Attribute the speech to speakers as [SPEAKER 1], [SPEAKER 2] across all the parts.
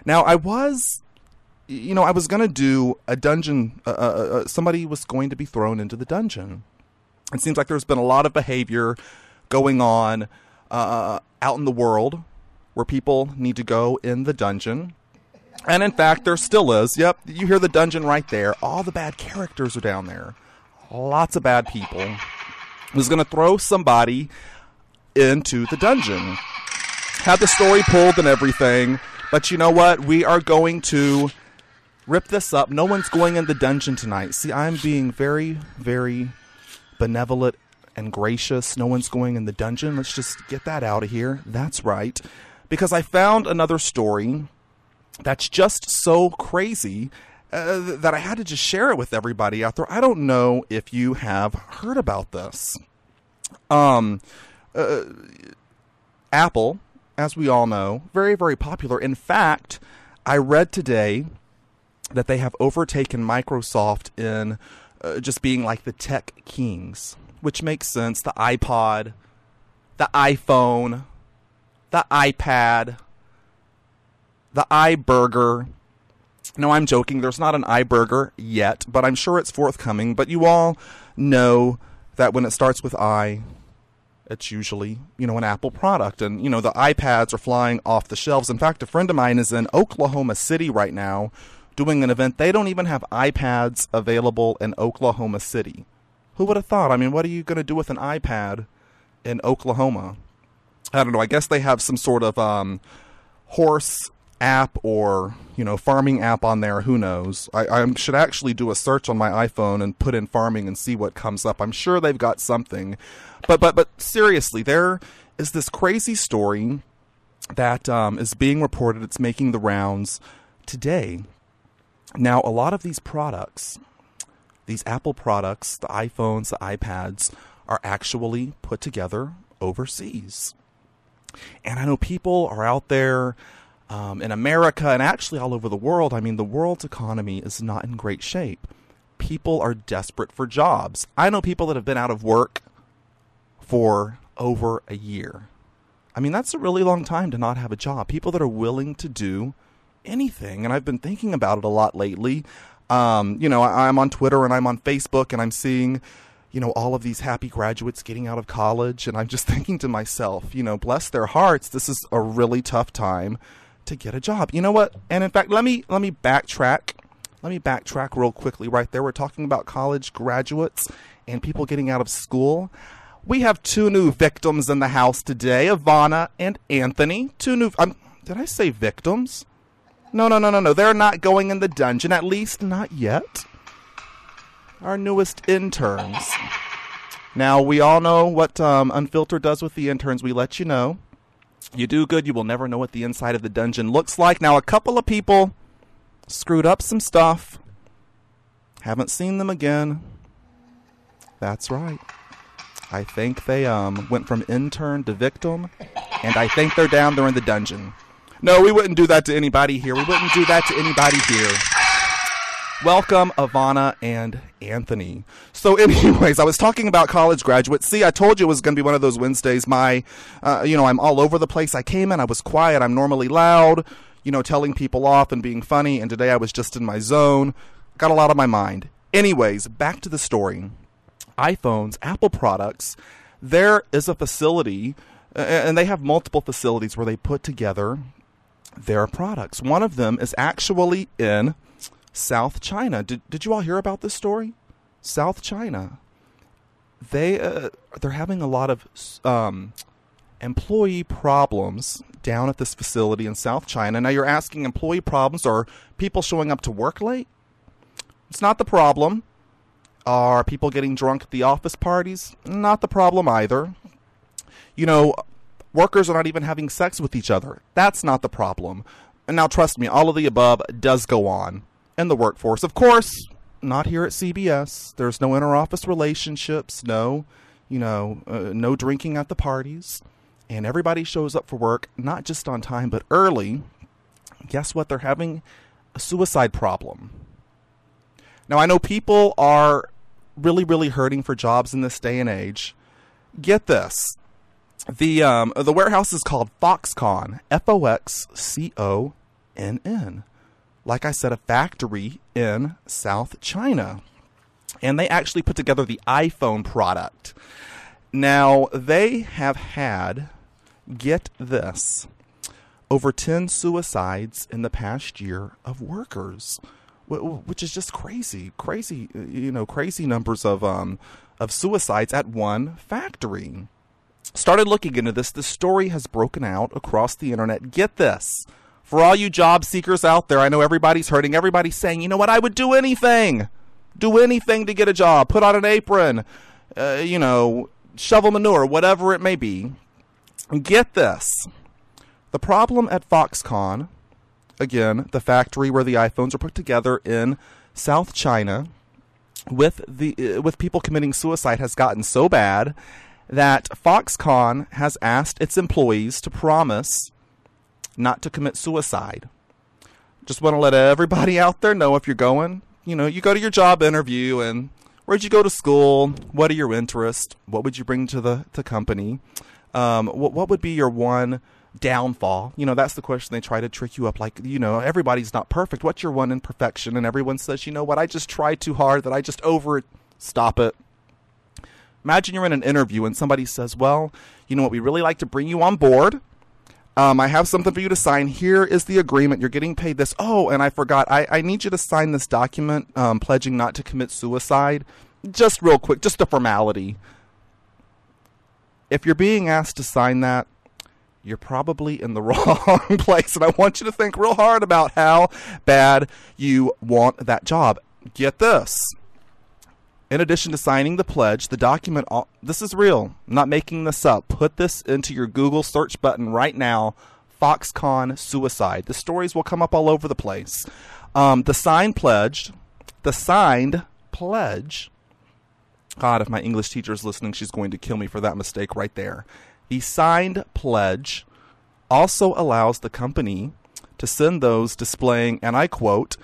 [SPEAKER 1] Now, I was going to do a dungeon. Somebody was going to be thrown into the dungeon. It seems like there's been a lot of behavior going on out in the world where people need to go in the dungeon. And in fact, there still is. Yep, you hear the dungeon right there. All the bad characters are down there. Lots of bad people. Was going to throw somebody into the dungeon. Had the story pulled and everything. But you know what? We are going to rip this up. No one's going in the dungeon tonight. See, I'm being very, very benevolent and gracious. No one's going in the dungeon. Let's just get that out of here. That's right. Because I found another story that's just so crazy that I had to just share it with everybody out there. I don't know if you have heard about this. Apple, as we all know, very, very popular. In fact, I read today that they have overtaken Microsoft in just being like the tech kings, which makes sense. The iPod, the iPhone, the iPad, the iBurger. No, I'm joking. There's not an iBurger yet, but I'm sure it's forthcoming. But you all know that when it starts with I, it's usually, an Apple product. And, the iPads are flying off the shelves. In fact, a friend of mine is in Oklahoma City right now doing an event. They don't even have iPads available in Oklahoma City. Who would have thought? I mean, what are you going to do with an iPad in Oklahoma? I don't know. I guess they have some sort of horse app or, farming app on there. Who knows? I should actually do a search on my iPhone and put in farming and see what comes up. I'm sure they've got something. But seriously, there is this crazy story that is being reported. It's making the rounds today. Now, a lot of these products, these Apple products, the iPhones, the iPads, are actually put together overseas. And I know people are out there in America and actually all over the world. I mean, the world's economy is not in great shape. People are desperate for jobs. I know people that have been out of work for over a year. I mean, that's a really long time to not have a job. People that are willing to do anything. And I've been thinking about it a lot lately. I'm on Twitter and I'm on Facebook and I'm seeing, all of these happy graduates getting out of college. And I'm just thinking to myself, bless their hearts. This is a really tough time to get a job. You know what? And in fact, let me backtrack. Let me backtrack real quickly right there. We're talking about college graduates and people getting out of school. We have two new victims in the house today, Ivana and Anthony. Did I say victims? No. They're not going in the dungeon, at least not yet. Our newest interns. Now, we all know what Unfiltered does with the interns. We let you know. You do good, you will never know what the inside of the dungeon looks like. Now, a couple of people screwed up some stuff. Haven't seen them again. That's right. I think they went from intern to victim, and I think they're down there in the dungeon. No, we wouldn't do that to anybody here. We wouldn't do that to anybody here. Welcome, Ivana and Anthony. So anyways, I was talking about college graduates. See, I told you it was going to be one of those Wednesdays. I'm all over the place. I came in, I was quiet. I'm normally loud, telling people off and being funny. And today I was just in my zone. Got a lot on my mind. Anyways, back to the story. iPhones, Apple products. There is a facility, and they have multiple facilities where they put together their products. One of them is actually in South China. Did you all hear about this story? South China. They're having a lot of employee problems down at this facility in South China. Now you're asking, employee problems, are people showing up to work late? It's not the problem. Are people getting drunk at the office parties? Not the problem either. Workers are not even having sex with each other. That's not the problem. And now trust me, all of the above does go on in the workforce. Of course, not here at CBS. There's no inter-office relationships, no drinking at the parties. And everybody shows up for work, not just on time, but early. Guess what? They're having a suicide problem. Now, I know people are really, really hurting for jobs in this day and age. Get this. The warehouse is called Foxconn, Foxconn. CNN. Like I said, a factory in South China. And they actually put together the iPhone product. Now, they have had, get this, over 10 suicides in the past year of workers, which is just crazy, crazy numbers of suicides at one factory. Started looking into this. The story has broken out across the internet. Get this. For all you job seekers out there, I know everybody's hurting. Everybody's saying, you know what, I would do anything. Do anything to get a job. Put on an apron, shovel manure, whatever it may be. Get this. The problem at Foxconn, again, the factory where the iPhones are put together in South China, with people committing suicide has gotten so bad that Foxconn has asked its employees to promise not to commit suicide. Just want to let everybody out there know, if you're going, you go to your job interview and where'd you go to school? What are your interests? What would you bring to the company? What would be your one downfall? That's the question they try to trick you up. Like, everybody's not perfect. What's your one imperfection? And everyone says, you know what, I just tried too hard, that I just stop it. Imagine you're in an interview and somebody says, well, you know what, we really like to bring you on board. I have something for you to sign. Here is the agreement. You're getting paid this. Oh, and I forgot. I need you to sign this document pledging not to commit suicide. Just real quick, just a formality. If you're being asked to sign that, you're probably in the wrong place. And I want you to think real hard about how bad you want that job. Get this. In addition to signing the pledge, the document, this is real. I'm not making this up. Put this into your Google search button right now. Foxconn suicide. The stories will come up all over the place. The signed pledge. God, if my English teacher is listening, she's going to kill me for that mistake right there. The signed pledge also allows the company to send those displaying, and I quote,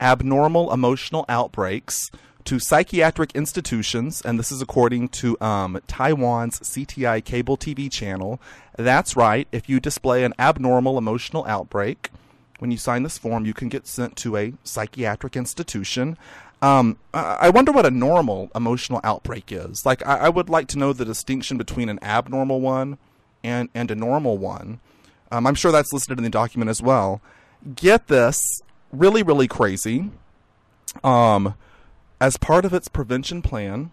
[SPEAKER 1] abnormal emotional outbreaks to psychiatric institutions, and this is according to Taiwan's CTI cable TV channel. That's right. If you display an abnormal emotional outbreak, when you sign this form, you can get sent to a psychiatric institution. I wonder what a normal emotional outbreak is. Like, I would like to know the distinction between an abnormal one and a normal one. I'm sure that's listed in the document as well. Get this, really, really crazy. As part of its prevention plan,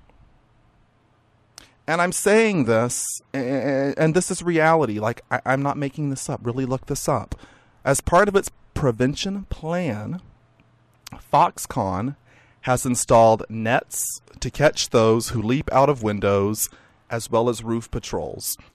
[SPEAKER 1] and I'm saying this, and this is reality, like I'm not making this up, really look this up. As part of its prevention plan, Foxconn has installed nets to catch those who leap out of windows, as well as roof patrols.